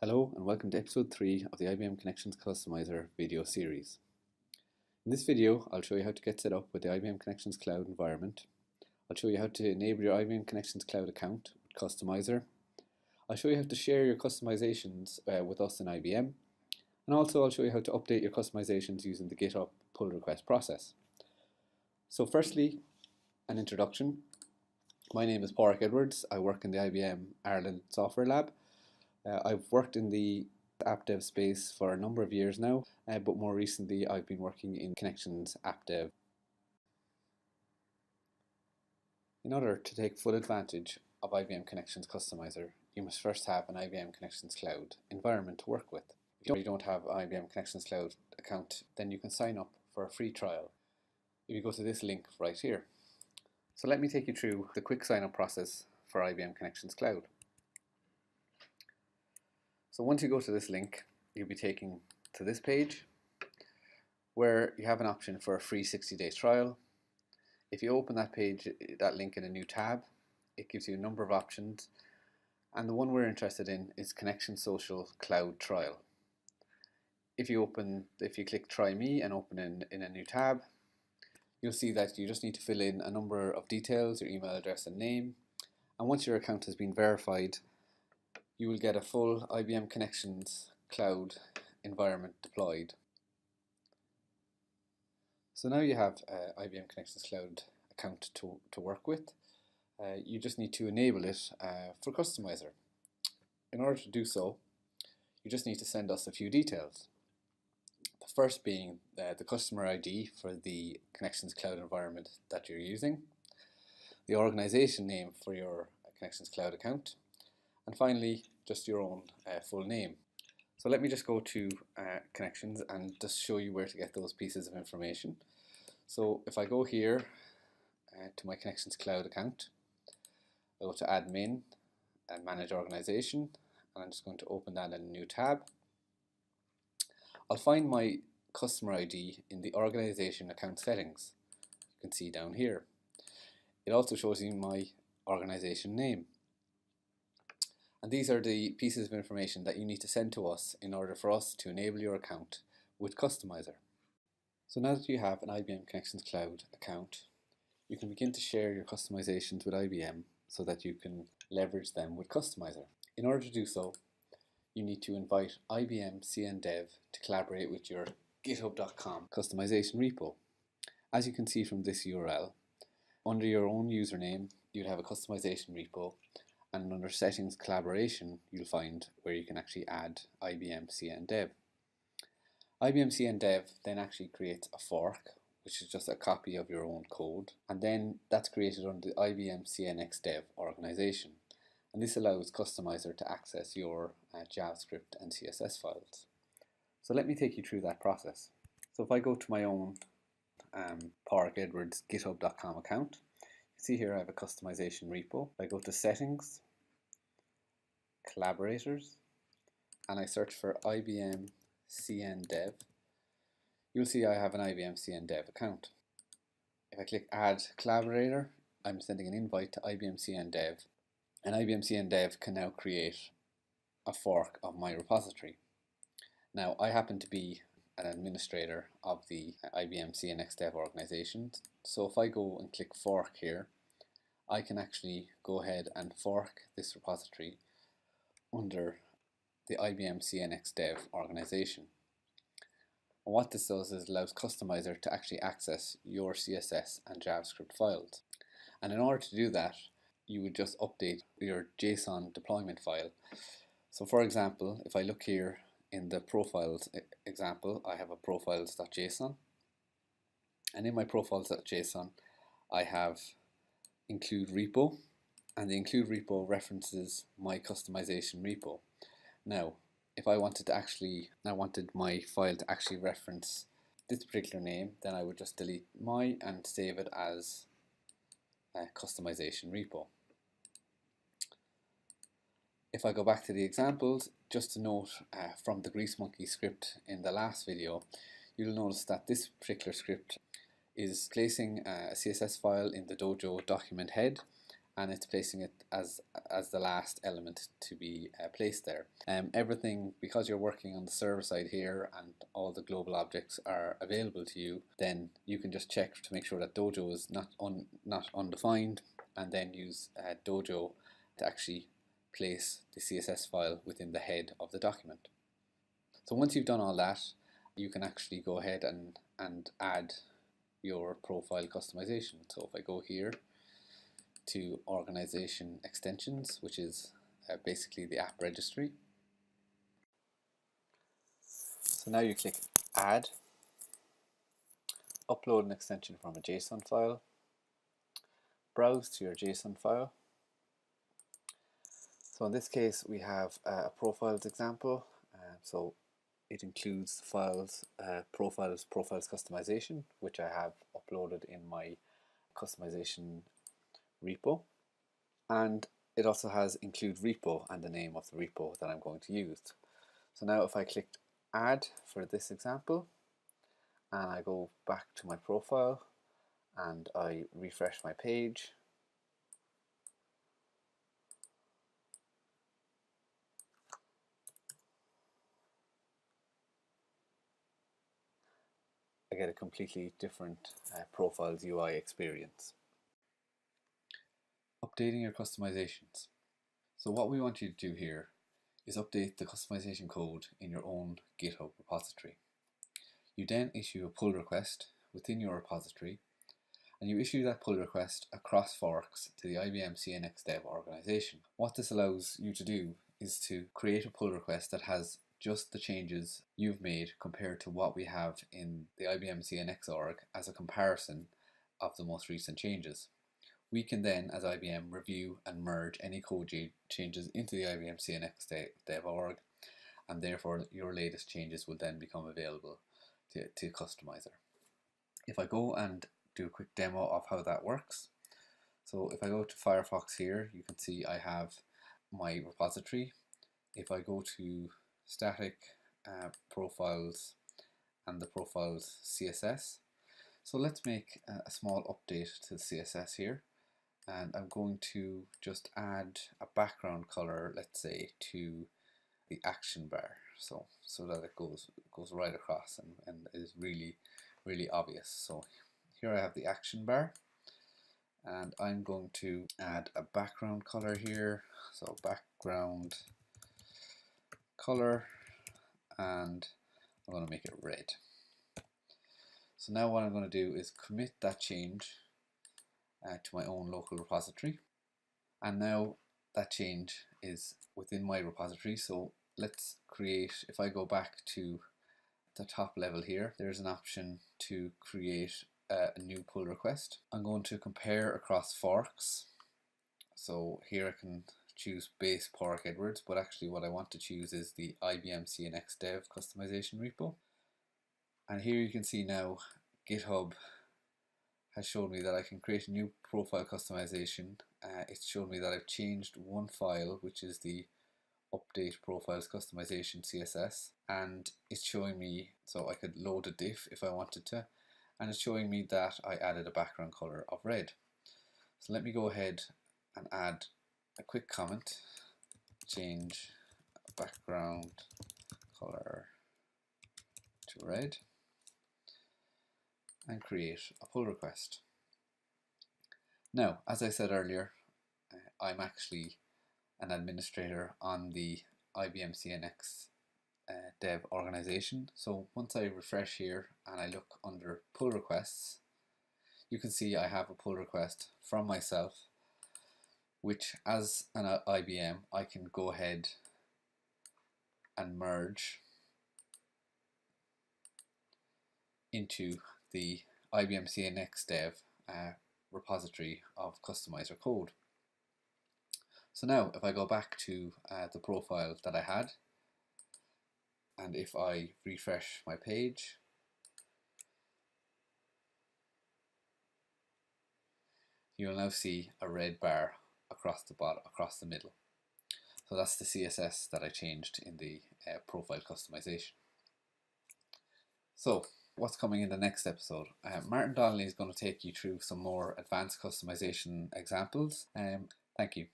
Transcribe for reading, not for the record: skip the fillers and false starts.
Hello and welcome to episode 3 of the IBM Connections Customizer video series. In this video, I'll show you how to get set up with the IBM Connections Cloud environment. I'll show you how to enable your IBM Connections Cloud account with Customizer. I'll show you how to share your customizations with us in IBM. And also I'll show you how to update your customizations using the GitHub pull request process. So firstly, an introduction. My name is Pádraig Edwards. I work in the IBM Ireland Software Lab. I've worked in the app dev space for a number of years now, but more recently I've been working in Connections app dev. In order to take full advantage of IBM Connections Customizer, you must first have an IBM Connections Cloud environment to work with. If you don't have an IBM Connections Cloud account, then you can sign up for a free trial if you go to this link right here. So let me take you through the quick sign up process for IBM Connections Cloud. So once you go to this link, you'll be taken to this page where you have an option for a free 60-day trial. If you open that page, that link in a new tab, it gives you a number of options, and the one we're interested in is Connection Social Cloud Trial. If you click Try Me and open in a new tab, you'll see that you just need to fill in a number of details, your email address and name, and once your account has been verified, you will get a full IBM Connections Cloud environment deployed. So now you have IBM Connections Cloud account to work with. You just need to enable it for Customizer. In order to do so, you just need to send us a few details. The first being the customer ID for the Connections Cloud environment that you're using, the organization name for your Connections Cloud account, and finally, just your own full name. So let me just go to Connections and just show you where to get those pieces of information. So if I go here to my Connections Cloud account, I go to Admin and Manage Organization, and I'm just going to open that in a new tab. I'll find my customer ID in the Organization Account Settings. You can see down here. It also shows you my organization name. And these are the pieces of information that you need to send to us in order for us to enable your account with Customizer. So now that you have an IBM Connections Cloud account, you can begin to share your customizations with IBM so that you can leverage them with Customizer. In order to do so, you need to invite IBM CNDev to collaborate with your github.com customization repo. As you can see from this URL, under your own username, you'll have a customization repo, and under Settings Collaboration, you'll find where you can actually add IBM CNDev. IBM CNDev then actually creates a fork, which is just a copy of your own code, and then that's created under the IBM CNXDev organization. And this allows Customizer to access your JavaScript and CSS files. So let me take you through that process. So if I go to my own Pádraig Edwards github.com account, see here I have a customization repo. I go to Settings, Collaborators, and I search for IBM CNDev. You'll see I have an IBM CNDev account. If I click Add Collaborator, I'm sending an invite to IBM CNDev, and IBM CNDev can now create a fork of my repository. Now I happen to be an administrator of the IBM CNXDev organization. So if I go and click fork here, I can actually go ahead and fork this repository under the IBM CNXDev organization. And what this does is allows Customizer to actually access your CSS and JavaScript files. And in order to do that, you would just update your JSON deployment file. So for example, if I look here in the profiles example, I have a profiles.json, and in my profiles.json I have include repo, and the include repo references my customization repo. Now if I wanted my file to actually reference this particular name, then I would just delete my and save it as a customization repo. If I go back to the examples, just to note from the Grease Monkey script in the last video, you'll notice that this particular script is placing a CSS file in the Dojo document head and it's placing it as the last element to be placed there. Everything, because you're working on the server side here and all the global objects are available to you, then you can just check to make sure that Dojo is not undefined, and then use Dojo to actually place the CSS file within the head of the document. So once you've done all that, you can actually go ahead and add your profile customization. So if I go here to organization extensions, which is basically the app registry. So now you click add, upload an extension from a JSON file, browse to your JSON file. So in this case we have a profiles example, so it includes files, profiles customization, which I have uploaded in my customization repo, and it also has include repo and the name of the repo that I'm going to use. So now if I click add for this example and I go back to my profile and I refresh my page, I get a completely different profiles UI experience. Updating your customizations. So what we want you to do here is update the customization code in your own GitHub repository. You then issue a pull request within your repository, and you issue that pull request across forks to the IBM CNX Dev organization. What this allows you to do is to create a pull request that has just the changes you've made compared to what we have in the IBM CNX org as a comparison of the most recent changes. We can then, as IBM, review and merge any code changes into the IBM CNX Dev org, and therefore your latest changes will then become available to Customizer. If I go and do a quick demo of how that works, so if I go to Firefox here, you can see I have my repository. If I go to static profiles and the profiles CSS, so let's make a small update to the CSS here. And I'm going to just add a background color, let's say, to the action bar, so that it goes right across and is really obvious. So here I have the action bar, and I'm going to add a background color here, so background color, and I'm going to make it red. So now what I'm going to do is commit that change to my own local repository, and now that change is within my repository. So let's create, if I go back to the top level here, there's an option to create a new pull request. I'm going to compare across forks. So here I can choose base Pork Edwards, but actually what I want to choose is the IBM CNX Dev customization repo. And here you can see now GitHub has showed me that I can create a new profile customization. It's showed me that I've changed one file, which is the update profiles customization CSS, and it's showing me, so I could load a diff if I wanted to, and it's showing me that I added a background color of red. So let me go ahead and add a quick comment, change background color to red, and create a pull request. Now, as I said earlier, I'm actually an administrator on the IBM CNX Dev organization. So once I refresh here and I look under pull requests, you can see I have a pull request from myself, which as an IBM I can go ahead and merge into the IBM CNX Dev repository of customizer code. So now if I go back to the profile that I had, and if I refresh my page, you'll now see a red bar across the bottom, across the middle. So that's the CSS that I changed in the profile customization. So what's coming in the next episode? Martin Donnelly is going to take you through some more advanced customization examples. Thank you.